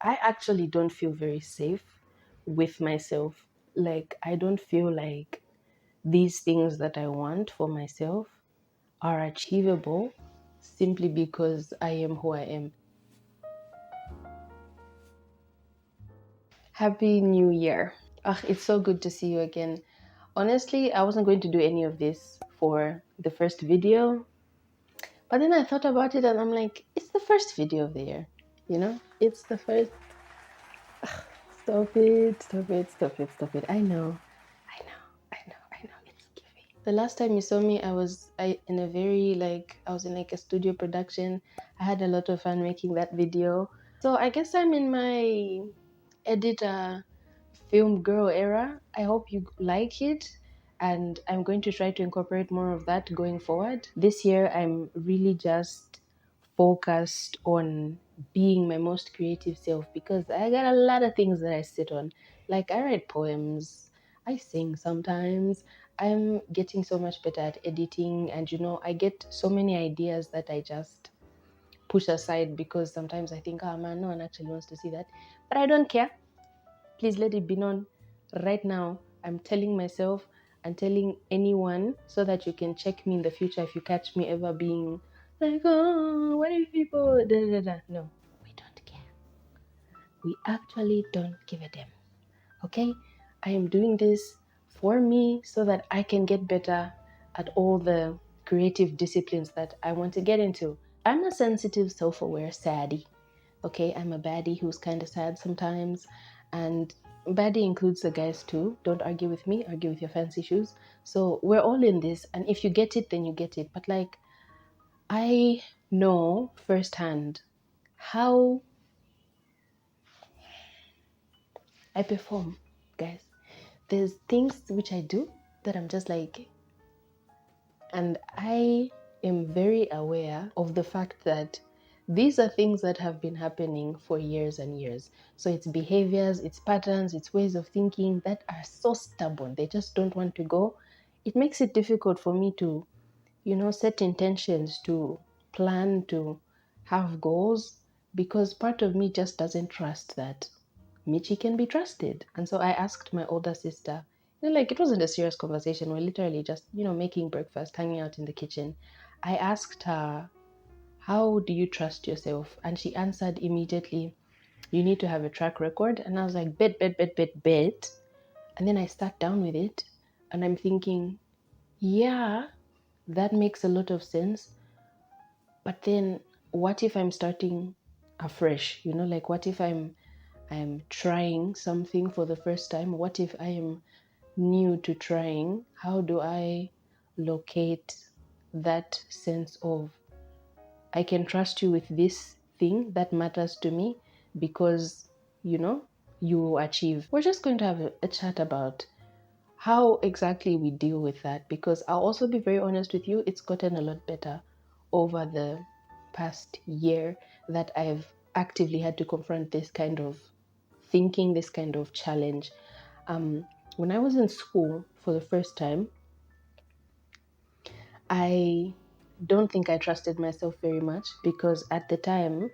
I actually don't feel very safe with myself. Like, I don't feel like these things that I want for myself are achievable simply because I am who I am. Happy New Year. It's so good to see you again. Honestly, I wasn't going to do any of this for the first video, but then I thought about it and I'm like, it's the first video of the year. It's the first. Stop it, stop it, stop it, stop it. I know. It's giving. The last time you saw me, I was in like a studio production. I had a lot of fun making that video. So I guess I'm in my editor film girl era. I hope you like it, and I'm going to try to incorporate more of that going forward. This year I'm really just focused on being my most creative self because I got a lot of things that I sit on. Like, I write poems, I sing sometimes. I'm getting so much better at editing, and I get so many ideas that I just push aside because sometimes I think, oh man, no one actually wants to see that. But I don't care. Please let it be known right now. I'm telling myself and telling anyone so that you can check me in the future if you catch me ever being like, oh, what if people da da da. No, we don't care. We actually don't give a damn. Okay? I am doing this for me so that I can get better at all the creative disciplines that I want to get into. I'm a sensitive, self-aware saddie. Okay, I'm a baddie who's kind of sad sometimes, and baddie includes the guys too. Don't argue with me, argue with your fancy shoes. So we're all in this, and if you get it, then you get it. But like, I know firsthand how I perform, guys. There's things which I do that I'm just like, and I am very aware of the fact that these are things that have been happening for years and years. So it's behaviors, it's patterns, it's ways of thinking that are so stubborn. They just don't want to go. It makes it difficult for me to, set intentions, to plan, to have goals, because part of me just doesn't trust that Michi can be trusted. And so I asked my older sister, like, it wasn't a serious conversation. We're literally just, making breakfast, hanging out in the kitchen. I asked her, how do you trust yourself? And she answered immediately, you need to have a track record. And I was like, bet. And then I sat down with it and I'm thinking, yeah, that makes a lot of sense. But then what if I'm starting afresh? Like, what if I'm trying something for the first time? What if I am new to trying? How do I locate that sense of, I can trust you with this thing that matters to me because, you will achieve? We're just going to have a chat about how exactly we deal with that, because I'll also be very honest with you, it's gotten a lot better over the past year that I've actively had to confront this kind of thinking, this kind of challenge. When I was in school for the first time, I don't think I trusted myself very much because at the time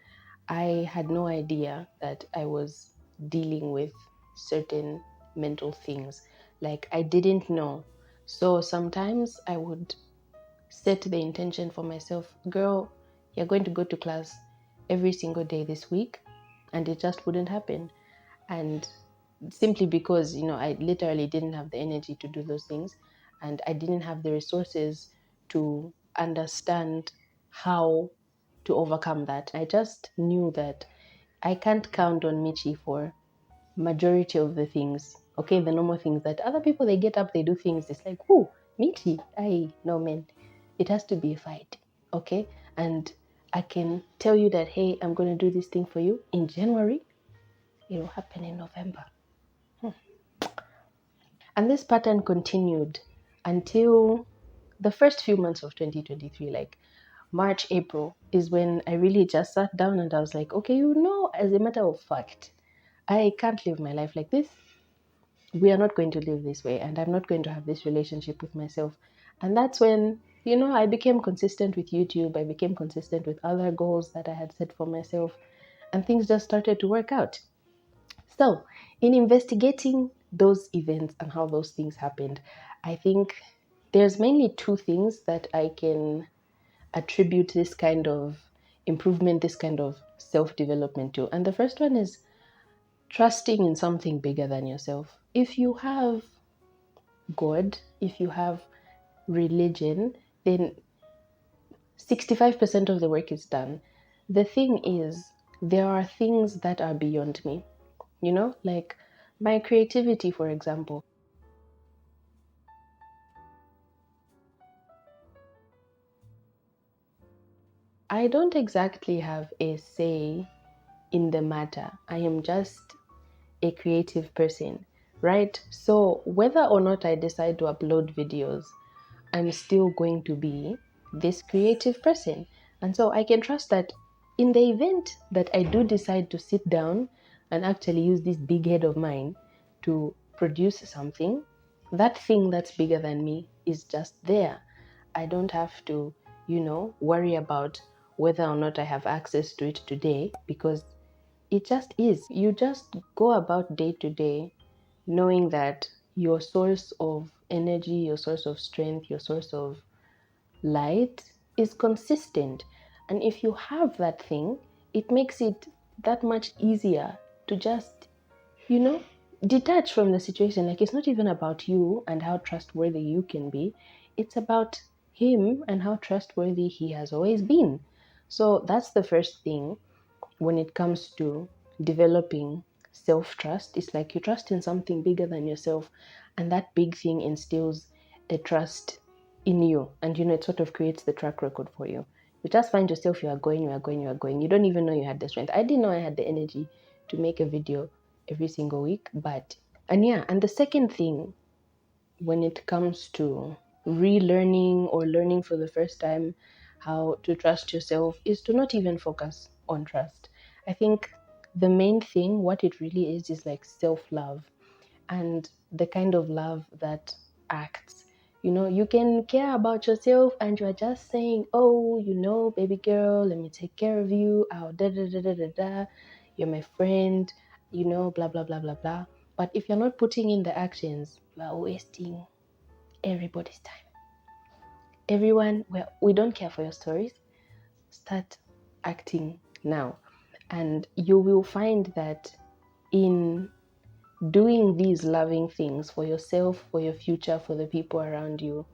I had no idea that I was dealing with certain mental things. Like, I didn't know. So sometimes I would set the intention for myself, girl, you're going to go to class every single day this week, and it just wouldn't happen. And simply because, I literally didn't have the energy to do those things, and I didn't have the resources to understand how to overcome that. I just knew that I can't count on Michi for majority of the things. Okay, the normal things that other people, they get up, they do things. It's like, whoo, Michi, I no man. It has to be a fight. Okay, and I can tell you that, hey, I'm gonna do this thing for you in January. It will happen in November. And this pattern continued until the first few months of 2023, like March, April, is when I really just sat down and I was like, okay, as a matter of fact, I can't live my life like this. We are not going to live this way, and I'm not going to have this relationship with myself. And that's when, I became consistent with YouTube. I became consistent with other goals that I had set for myself. and things just started to work out. So, in investigating those events and how those things happened, I think there's mainly two things that I can attribute this kind of improvement, this kind of self development to. And the first one is trusting in something bigger than yourself. If you have God, if you have religion, then 65% of the work is done. The thing is, there are things that are beyond me, like my creativity, for example. I don't exactly have a say in the matter. I am just a creative person, right? So whether or not I decide to upload videos, I'm still going to be this creative person. And so I can trust that in the event that I do decide to sit down and actually use this big head of mine to produce something, that thing that's bigger than me is just there. I don't have to, worry about whether or not I have access to it today, because it just is. You just go about day to day knowing that your source of energy, your source of strength, your source of light is consistent. And if you have that thing, it makes it that much easier to just, you know, detach from the situation. Like, it's not even about you and how trustworthy you can be, it's about him and how trustworthy he has always been. So that's the first thing when it comes to developing self trust. It's like you trust in something bigger than yourself, and that big thing instills a trust in you, and it sort of creates the track record for you. You just find yourself, you are going, you are going, you are going. You don't even know you had the strength. I didn't know I had the energy to make a video every single week, but and yeah, and the second thing when it comes to relearning or learning for the first time how to trust yourself is to not even focus on trust. I think the main thing, what it really is like self love, and the kind of love that acts. You can care about yourself and you're just saying, oh, baby girl, let me take care of you. Oh, da da da da da da. You're my friend, blah, blah, blah, blah, blah. But if you're not putting in the actions, you are wasting everybody's time. Everyone, well, we don't care for your stories. Start acting now. And you will find that in doing these loving things for yourself, for your future, for the people around you,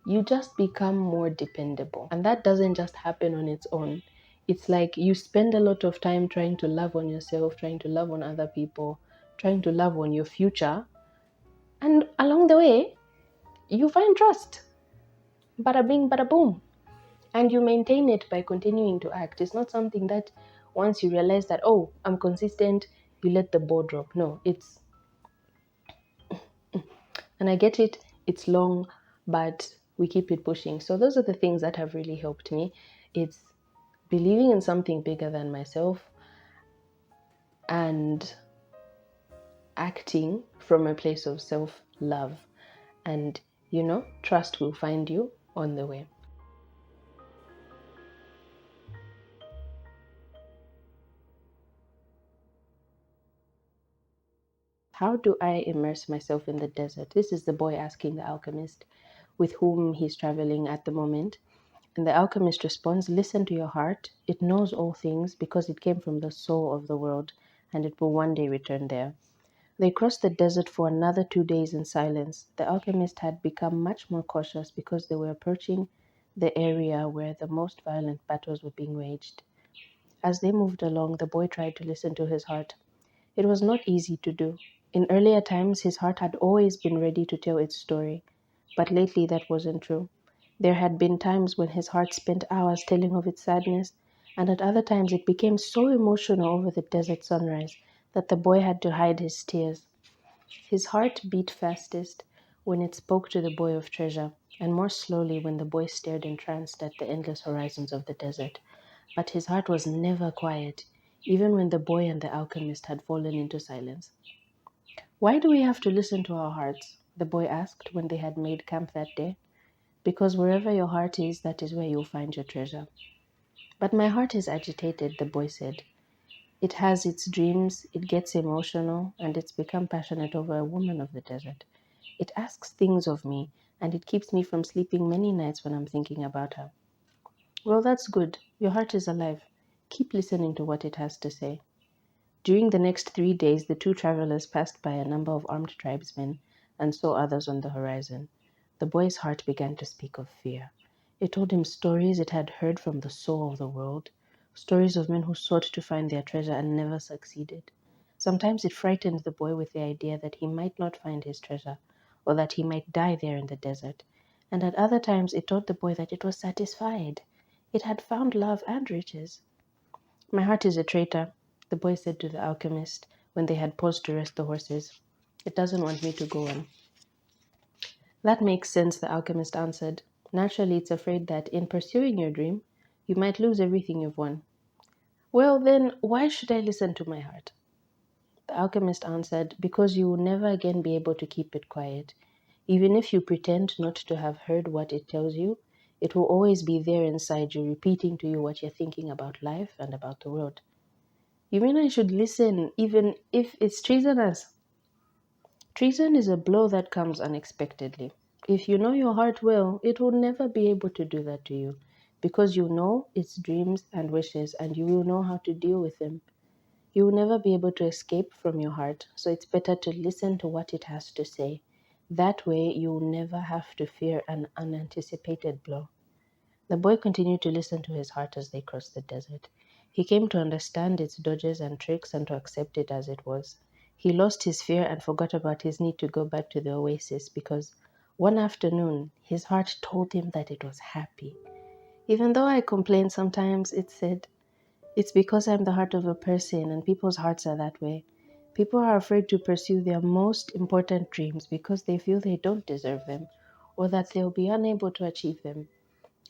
you just become more dependable. And that doesn't just happen on its own. It's like you spend a lot of time trying to love on yourself, trying to love on other people, trying to love on your future. And along the way, you find trust. Bada bing, bada boom. And you maintain it by continuing to act. It's not something that once you realize that, oh, I'm consistent, you let the ball drop. No, and I get it, it's long, but we keep it pushing. So those are the things that have really helped me. It's believing in something bigger than myself and acting from a place of self-love. And, trust will find you on the way. How do I immerse myself in the desert? This is the boy asking the alchemist with whom he's traveling at the moment. And the alchemist responds, listen to your heart. It knows all things because it came from the soul of the world, and it will one day return there. They crossed the desert for another 2 days in silence. The alchemist had become much more cautious because they were approaching the area where the most violent battles were being waged. As they moved along, the boy tried to listen to his heart. It was not easy to do. In earlier times, his heart had always been ready to tell its story, but lately that wasn't true. There had been times when his heart spent hours telling of its sadness, and at other times it became so emotional over the desert sunrise that the boy had to hide his tears. His heart beat fastest when it spoke to the boy of treasure, and more slowly when the boy stared entranced at the endless horizons of the desert. But his heart was never quiet, even when the boy and the alchemist had fallen into silence. Why do we have to listen to our hearts? The boy asked when they had made camp that day. Because wherever your heart is, that is where you'll find your treasure. But my heart is agitated, the boy said. It has its dreams, it gets emotional, and it's become passionate over a woman of the desert. It asks things of me, and it keeps me from sleeping many nights when I'm thinking about her. Well, that's good. Your heart is alive. Keep listening to what it has to say. During the next 3 days, the two travelers passed by a number of armed tribesmen and saw others on the horizon. The boy's heart began to speak of fear. It told him stories it had heard from the soul of the world, stories of men who sought to find their treasure and never succeeded. Sometimes it frightened the boy with the idea that he might not find his treasure, or that he might die there in the desert. And at other times it taught the boy that it was satisfied. It had found love and riches. My heart is a traitor, the boy said to the alchemist when they had paused to rest the horses. It doesn't want me to go on. That makes sense, the alchemist answered. Naturally, it's afraid that in pursuing your dream, you might lose everything you've won. Well, then, why should I listen to my heart? The alchemist answered, because you will never again be able to keep it quiet. Even if you pretend not to have heard what it tells you, it will always be there inside you, repeating to you what you're thinking about life and about the world. You mean I should listen even if it's treasonous? Treason is a blow that comes unexpectedly. If you know your heart well, it will never be able to do that to you because you know its dreams and wishes and you will know how to deal with them. You will never be able to escape from your heart, so it's better to listen to what it has to say. That way, you will never have to fear an unanticipated blow. The boy continued to listen to his heart as they crossed the desert. He came to understand its dodges and tricks and to accept it as it was. He lost his fear and forgot about his need to go back to the oasis because one afternoon his heart told him that it was happy. Even though I complain sometimes, it said, it's because I'm the heart of a person and people's hearts are that way. People are afraid to pursue their most important dreams because they feel they don't deserve them or that they'll be unable to achieve them.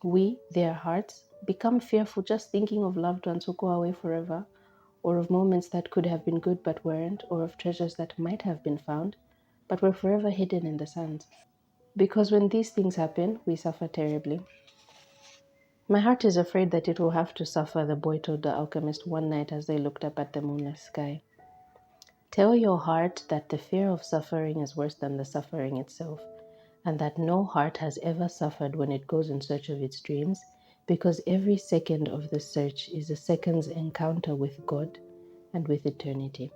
We, their hearts, become fearful just thinking of loved ones who go away forever, or of moments that could have been good but weren't, or of treasures that might have been found, but were forever hidden in the sands. Because when these things happen, we suffer terribly. My heart is afraid that it will have to suffer, the boy told the alchemist one night as they looked up at the moonless sky. Tell your heart that the fear of suffering is worse than the suffering itself, and that no heart has ever suffered when it goes in search of its dreams, because every second of the search is a second's encounter with God and with eternity.